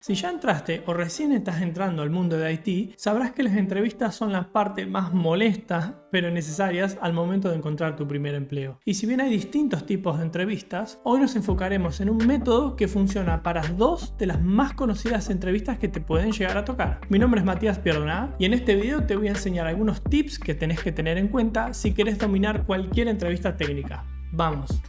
Si ya entraste o recién estás entrando al mundo de IT, sabrás que las entrevistas son la parte más molesta, pero necesarias al momento de encontrar tu primer empleo. Y si bien hay distintos tipos de entrevistas, hoy nos enfocaremos en un método que funciona para dos de las más conocidas entrevistas que te pueden llegar a tocar. Mi nombre es Matías Pierdoná y en este video te voy a enseñar algunos tips que tenés que tener en cuenta si querés dominar cualquier entrevista técnica. ¡Vamos!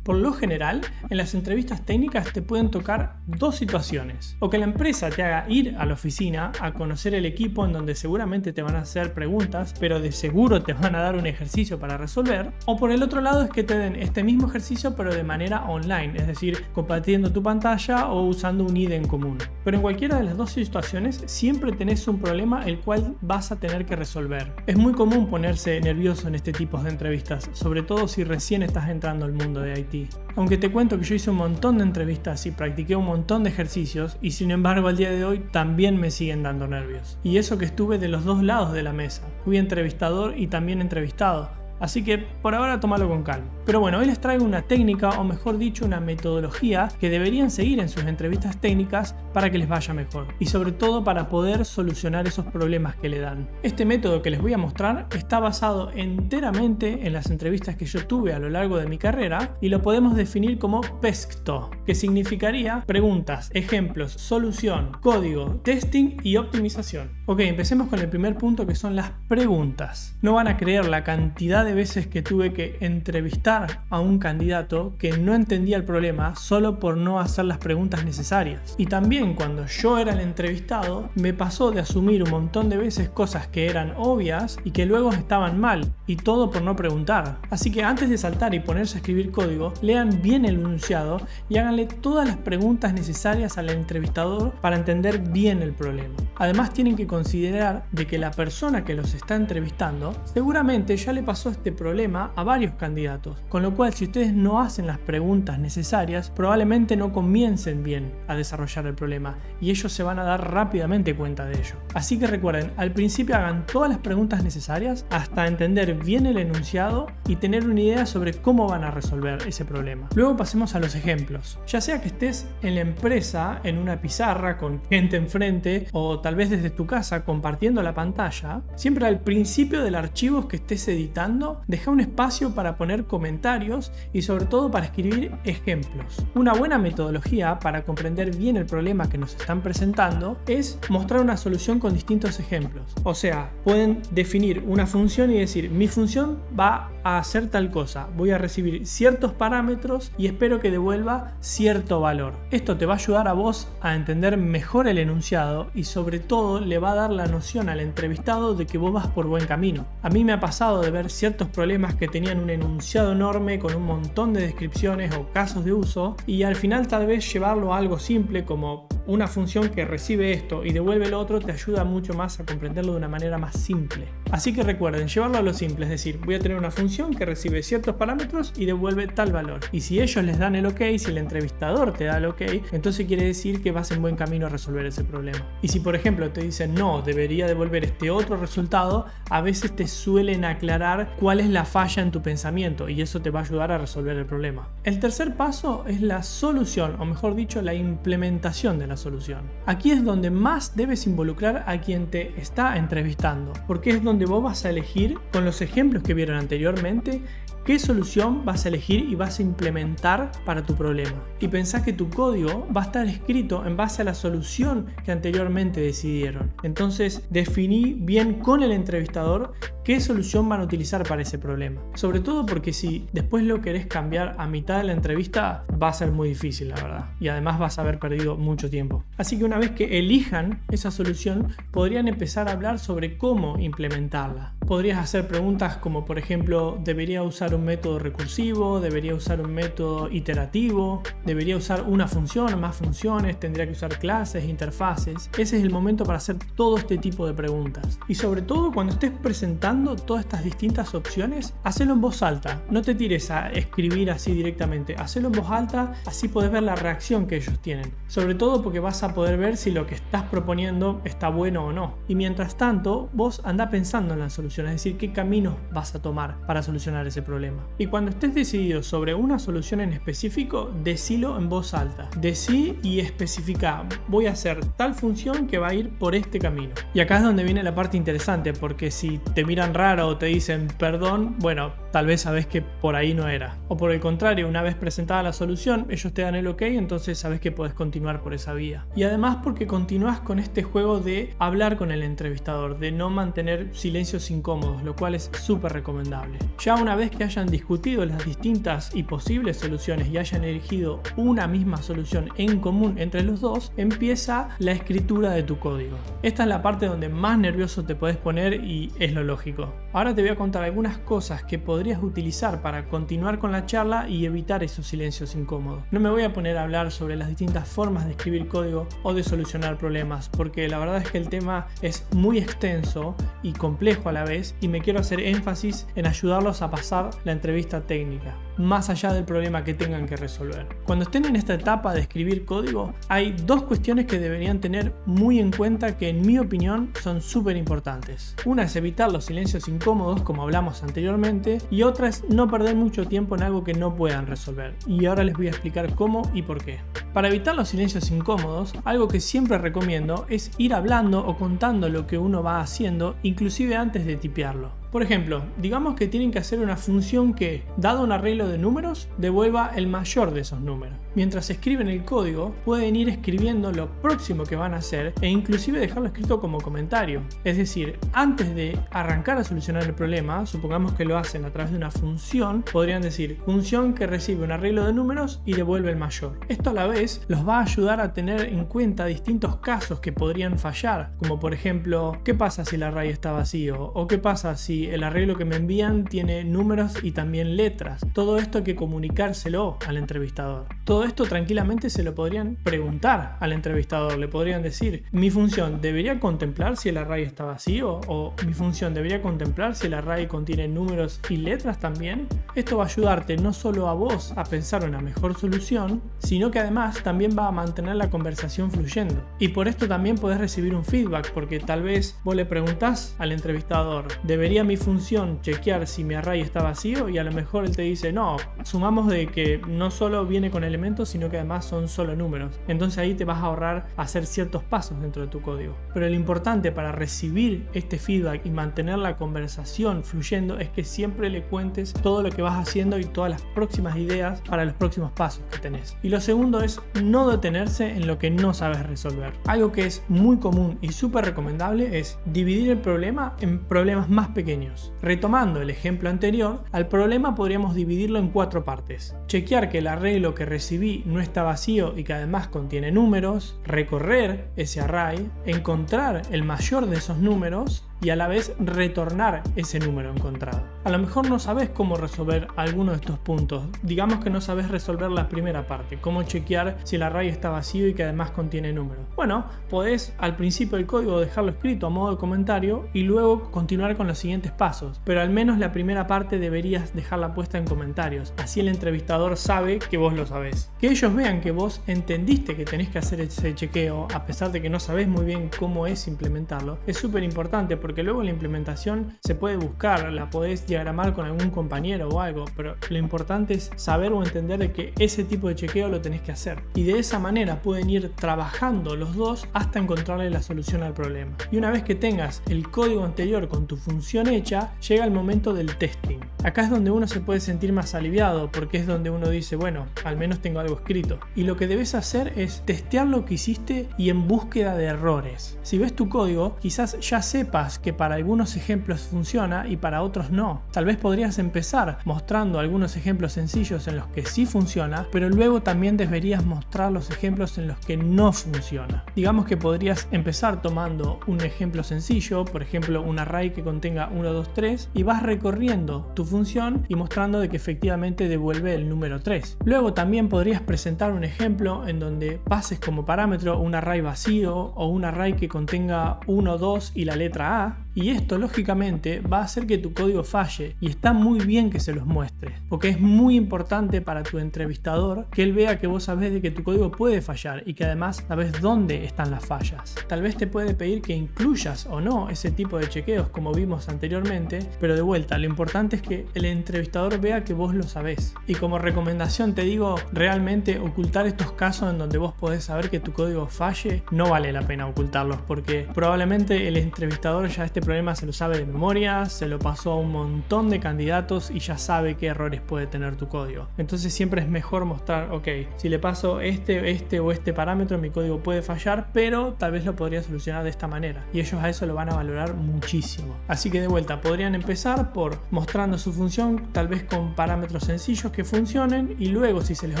Por lo general, en las entrevistas técnicas te pueden tocar dos situaciones. O que la empresa te haga ir a la oficina a conocer el equipo en donde seguramente te van a hacer preguntas, pero de seguro te van a dar un ejercicio para resolver. O por el otro lado es que te den este mismo ejercicio pero de manera online, es decir, compartiendo tu pantalla o usando un IDE en común. Pero en cualquiera de las dos situaciones siempre tenés un problema el cual vas a tener que resolver. Es muy común ponerse nervioso en este tipo de entrevistas, sobre todo si recién estás entrando al mundo de IT. Aunque te cuento que yo hice un montón de entrevistas y practiqué un montón de ejercicios y sin embargo al día de hoy también me siguen dando nervios. Y eso que estuve de los dos lados de la mesa. Fui entrevistador y también entrevistado. Así que por ahora tómalo con calma. Pero bueno, hoy les traigo una técnica, o mejor dicho una metodología que deberían seguir en sus entrevistas técnicas para que les vaya mejor. Y sobre todo para poder solucionar esos problemas que le dan. Este método que les voy a mostrar está basado enteramente en las entrevistas que yo tuve a lo largo de mi carrera y lo podemos definir como PESCTO, que significaría preguntas, ejemplos, solución, código, testing y optimización. Ok, empecemos con el primer punto que son las preguntas. No van a creer la cantidad de veces que tuve que entrevistar a un candidato que no entendía el problema solo por no hacer las preguntas necesarias. Y también cuando yo era el entrevistado me pasó de asumir un montón de veces cosas que eran obvias y que luego estaban mal, y todo por no preguntar. Así que antes de saltar y ponerse a escribir código, lean bien el enunciado y háganle todas las preguntas necesarias al entrevistador para entender bien el problema. Además tienen que considerar de que la persona que los está entrevistando seguramente ya le pasó este problema a varios candidatos, con lo cual si ustedes no hacen las preguntas necesarias probablemente no comiencen bien a desarrollar el problema y ellos se van a dar rápidamente cuenta de ello. Así que recuerden, al principio hagan todas las preguntas necesarias hasta entender bien el enunciado y tener una idea sobre cómo van a resolver ese problema. Luego pasemos a los ejemplos. Ya sea que estés en la empresa, en una pizarra con gente enfrente o tal vez desde tu casa compartiendo la pantalla, siempre al principio del archivo que estés editando, deja un espacio para poner comentarios y sobre todo para escribir ejemplos. Una buena metodología para comprender bien el problema que nos están presentando es mostrar una solución con distintos ejemplos. O sea, pueden definir una función y decir, mi función va a hacer tal cosa, voy a recibir ciertos parámetros y espero que devuelva cierto valor. Esto te va a ayudar a vos a entender mejor el enunciado y sobre todo le va a dar la noción al entrevistado de que vos vas por buen camino. A mí me ha pasado de ver ciertos problemas que tenían un enunciado enorme con un montón de descripciones o casos de uso y al final tal vez llevarlo a algo simple como una función que recibe esto y devuelve lo otro te ayuda mucho más a comprenderlo de una manera más simple. Así que recuerden, llevarlo a lo simple, es decir, voy a tener una función que recibe ciertos parámetros y devuelve tal valor. Y si ellos les dan el ok, si el entrevistador te da el ok, entonces quiere decir que vas en buen camino a resolver ese problema. Y si por ejemplo te dicen no, debería devolver este otro resultado, a veces te suelen aclarar cuál es la falla en tu pensamiento y eso te va a ayudar a resolver el problema. El tercer paso es la solución, o mejor dicho, la implementación de la solución. Aquí es donde más debes involucrar a quien te está entrevistando, porque es donde vos vas a elegir, con los ejemplos que vieron anteriormente, qué solución vas a elegir y vas a implementar para tu problema. Y pensá que tu código va a estar escrito en base a la solución que anteriormente decidieron. Entonces definí bien con el entrevistador qué solución van a utilizar para ese problema. Sobre todo porque si después lo querés cambiar a mitad de la entrevista va a ser muy difícil, la verdad. Y además vas a haber perdido mucho tiempo. Así que una vez que elijan esa solución, podrían empezar a hablar sobre cómo implementarla. Podrías hacer preguntas como por ejemplo, ¿debería usar un método recursivo? ¿Debería usar un método iterativo? ¿Debería usar una función o más funciones? ¿Tendría que usar clases, interfaces? Ese es el momento para hacer todo este tipo de preguntas. Y sobre todo cuando estés presentando contando todas estas distintas opciones, hacelo en voz alta. No te tires a escribir así directamente, hacelo en voz alta, así podés ver la reacción que ellos tienen. Sobre todo porque vas a poder ver si lo que estás proponiendo está bueno o no. Y mientras tanto, vos andá pensando en la solución, es decir, qué caminos vas a tomar para solucionar ese problema. Y cuando estés decidido sobre una solución en específico, decilo en voz alta. Decí y especifica, voy a hacer tal función que va a ir por este camino. Y acá es donde viene la parte interesante, porque si te miran raro o te dicen perdón, bueno, tal vez sabes que por ahí no era. O por el contrario, una vez presentada la solución, ellos te dan el ok, entonces sabes que puedes continuar por esa vía. Y además porque continúas con este juego de hablar con el entrevistador, de no mantener silencios incómodos, lo cual es súper recomendable. Ya una vez que hayan discutido las distintas y posibles soluciones y hayan elegido una misma solución en común entre los dos, empieza la escritura de tu código. Esta es la parte donde más nervioso te puedes poner y es lo lógico. Ahora te voy a contar algunas cosas que podrías utilizar para continuar con la charla y evitar esos silencios incómodos. No me voy a poner a hablar sobre las distintas formas de escribir código o de solucionar problemas, porque la verdad es que el tema es muy extenso y complejo a la vez, y me quiero hacer énfasis en ayudarlos a pasar la entrevista técnica, más allá del problema que tengan que resolver. Cuando estén en esta etapa de escribir código, hay dos cuestiones que deberían tener muy en cuenta que en mi opinión son súper importantes. Una es evitar los silencios incómodos, como hablamos anteriormente, y otra es no perder mucho tiempo en algo que no puedan resolver. Y ahora les voy a explicar cómo y por qué. Para evitar los silencios incómodos, algo que siempre recomiendo es ir hablando o contando lo que uno va haciendo, inclusive antes de tipearlo. Por ejemplo, digamos que tienen que hacer una función que, dado un arreglo de números, devuelva el mayor de esos números. Mientras escriben el código, pueden ir escribiendo lo próximo que van a hacer e inclusive dejarlo escrito como comentario. Es decir, antes de arrancar a solucionar el problema, supongamos que lo hacen a través de una función, podrían decir función que recibe un arreglo de números y devuelve el mayor. Esto a la vez los va a ayudar a tener en cuenta distintos casos que podrían fallar, como por ejemplo, ¿qué pasa si el array está vacío? ¿O qué pasa si el arreglo que me envían tiene números y también letras? Todo esto hay que comunicárselo al entrevistador. Todo esto tranquilamente se lo podrían preguntar al entrevistador. Le podrían decir, mi función debería contemplar si el array está vacío, o mi función debería contemplar si el array contiene números y letras también. Esto va a ayudarte no solo a vos a pensar una mejor solución, sino que además también va a mantener la conversación fluyendo. Y por esto también podés recibir un feedback, porque tal vez vos le preguntás al entrevistador, ¿debería mi función chequear si mi array está vacío? Y a lo mejor él te dice, no, asumamos de que no solo viene con elementos, sino que además son solo números. Entonces ahí te vas a ahorrar hacer ciertos pasos dentro de tu código. Pero lo importante para recibir este feedback y mantener la conversación fluyendo es que siempre le cuentes todo lo que vas haciendo y todas las próximas ideas para los próximos pasos que tenés. Y lo segundo es no detenerse en lo que no sabes resolver. Algo que es muy común y súper recomendable es dividir el problema en problemas más pequeños. Retomando el ejemplo anterior, al problema podríamos dividirlo en 4 partes. Chequear que el arreglo que recibí no está vacío y que además contiene números, recorrer ese array, encontrar el mayor de esos números y a la vez retornar ese número encontrado. A lo mejor no sabes cómo resolver alguno de estos puntos. Digamos que no sabes resolver la primera parte, cómo chequear si el array está vacío y que además contiene números. Bueno, podés al principio del código dejarlo escrito a modo de comentario y luego continuar con los siguientes pasos, pero al menos la primera parte deberías dejarla puesta en comentarios, así el entrevistador sabe que vos lo sabés. Que ellos vean que vos entendiste que tenés que hacer ese chequeo a pesar de que no sabés muy bien cómo es implementarlo, es súper importante, porque luego la implementación se puede buscar, la podés diagramar con algún compañero o algo, pero lo importante es saber o entender de que ese tipo de chequeo lo tenés que hacer, y de esa manera pueden ir trabajando los dos hasta encontrarle la solución al problema. Y una vez que tengas el código anterior con tu función hecha, llega el momento del testing. Acá es donde uno se puede sentir más aliviado, porque es donde uno dice, bueno, al menos tengo algo escrito. Y lo que debes hacer es testear lo que hiciste y en búsqueda de errores. Si ves tu código, quizás ya sepas que para algunos ejemplos funciona y para otros no. Tal vez podrías empezar mostrando algunos ejemplos sencillos en los que sí funciona, pero luego también deberías mostrar los ejemplos en los que no funciona. Digamos que podrías empezar tomando un ejemplo sencillo, por ejemplo un array que contenga 1, 2, 3, y vas recorriendo tu función y mostrando de que efectivamente devuelve el número 3. Luego también podrías presentar un ejemplo en donde pases como parámetro un array vacío o un array que contenga 1, 2 y la letra A, Y esto lógicamente va a hacer que tu código falle, y está muy bien que se los muestres, porque es muy importante para tu entrevistador que él vea que vos sabés de que tu código puede fallar y que además sabés dónde están las fallas. Tal vez te puede pedir que incluyas o no ese tipo de chequeos como vimos anteriormente, pero de vuelta, lo importante es que el entrevistador vea que vos lo sabés. Y como recomendación te digo, realmente ocultar estos casos en donde vos podés saber que tu código falle, no vale la pena ocultarlos, porque probablemente el entrevistador ya este problema se lo sabe de memoria, se lo pasó a un montón de candidatos y ya sabe qué errores puede tener tu código. Entonces siempre es mejor mostrar, ok, si le paso este o este parámetro, mi código puede fallar, pero tal vez lo podría solucionar de esta manera. Y ellos a eso lo van a valorar muchísimo. Así que de vuelta, podrían empezar por mostrando su función, tal vez con parámetros sencillos que funcionen, y luego si se les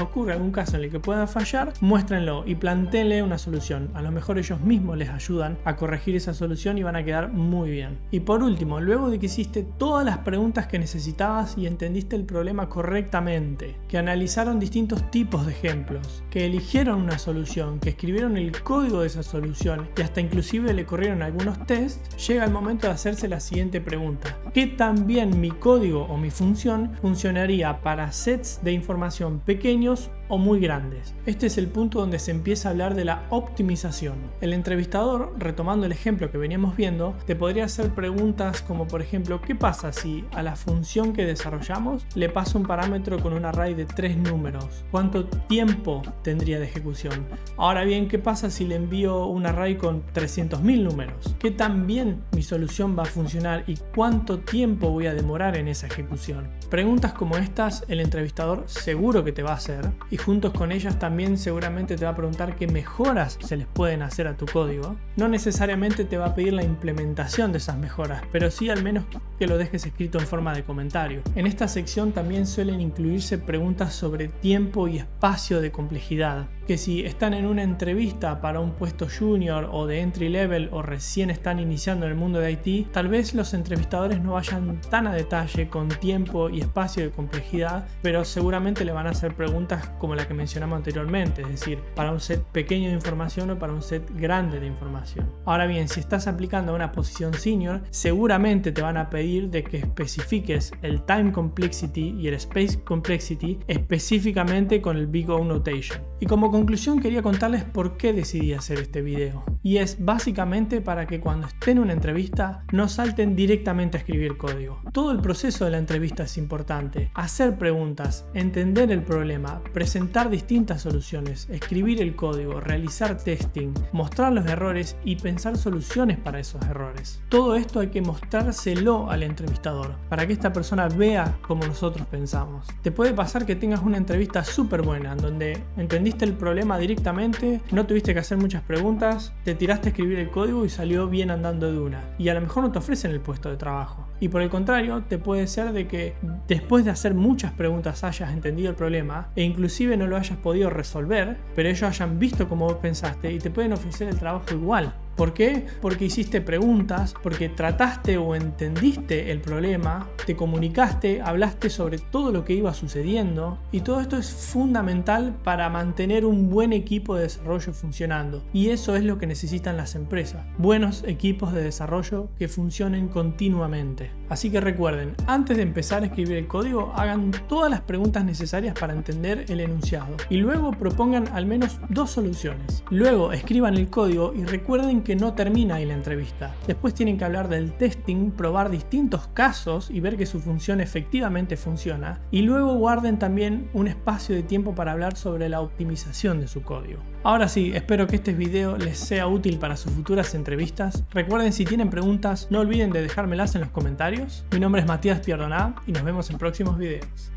ocurre algún caso en el que pueda fallar, muéstrenlo y plantéenle una solución. A lo mejor ellos mismos les ayudan a corregir esa solución y van a quedar muy bien. Y por último, luego de que hiciste todas las preguntas que necesitabas y entendiste el problema correctamente, que analizaron distintos tipos de ejemplos, que eligieron una solución, que escribieron el código de esa solución y hasta inclusive le corrieron algunos tests, llega el momento de hacerse la siguiente pregunta: ¿qué tan bien mi código o mi función funcionaría para sets de información pequeños o muy grandes? Este es el punto donde se empieza a hablar de la optimización. El entrevistador, retomando el ejemplo que veníamos viendo, te podría hacer preguntas como por ejemplo, ¿qué pasa si a la función que desarrollamos le paso un parámetro con un array de 3 números? ¿Cuánto tiempo tendría de ejecución? Ahora bien, ¿qué pasa si le envío un array con 300.000 números? ¿Qué tan bien mi solución va a funcionar y cuánto tiempo voy a demorar en esa ejecución? Preguntas como estas el entrevistador seguro que te va a hacer, y juntos con ellas también seguramente te va a preguntar qué mejoras se les pueden hacer a tu código. No necesariamente te va a pedir la implementación de esas mejoras, pero sí al menos que lo dejes escrito en forma de comentario. En esta sección también suelen incluirse preguntas sobre tiempo y espacio de complejidad, que si están en una entrevista para un puesto junior o de entry level o recién están iniciando en el mundo de IT, tal vez los entrevistadores no vayan tan a detalle con tiempo y espacio de complejidad, pero seguramente le van a hacer preguntas como la que mencionamos anteriormente, es decir, para un set pequeño de información o para un set grande de información. Ahora bien, si estás aplicando a una posición senior, seguramente te van a pedir de que especifiques el time complexity y el space complexity específicamente con el Big O Notation. Y como conclusión quería contarles por qué decidí hacer este video. Y es básicamente para que cuando estén en una entrevista no salten directamente a escribir código. Todo el proceso de la entrevista es importante. Hacer preguntas, entender el problema, presentar distintas soluciones, escribir el código, realizar testing, mostrar los errores y pensar soluciones para esos errores. Todo esto hay que mostrárselo al entrevistador para que esta persona vea como nosotros pensamos. Te puede pasar que tengas una entrevista súper buena en donde entendiste el problema directamente, no tuviste que hacer muchas preguntas, te tiraste a escribir el código y salió bien andando de una. Y a lo mejor no te ofrecen el puesto de trabajo. Y por el contrario, te puede ser de que después de hacer muchas preguntas hayas entendido el problema e inclusive no lo hayas podido resolver, pero ellos hayan visto como vos pensaste y te pueden ofrecer el trabajo igual. ¿Por qué? Porque hiciste preguntas, porque trataste o entendiste el problema, te comunicaste, hablaste sobre todo lo que iba sucediendo, y todo esto es fundamental para mantener un buen equipo de desarrollo funcionando. Y eso es lo que necesitan las empresas, buenos equipos de desarrollo que funcionen continuamente. Así que recuerden, antes de empezar a escribir el código, hagan todas las preguntas necesarias para entender el enunciado y luego propongan al menos 2 soluciones. Luego escriban el código y recuerden que no termina ahí la entrevista. Después tienen que hablar del testing, probar distintos casos y ver que su función efectivamente funciona. Y luego guarden también un espacio de tiempo para hablar sobre la optimización de su código. Ahora sí, espero que este video les sea útil para sus futuras entrevistas. Recuerden, si tienen preguntas, no olviden de dejármelas en los comentarios. Mi nombre es Matías Pierdoná y nos vemos en próximos videos.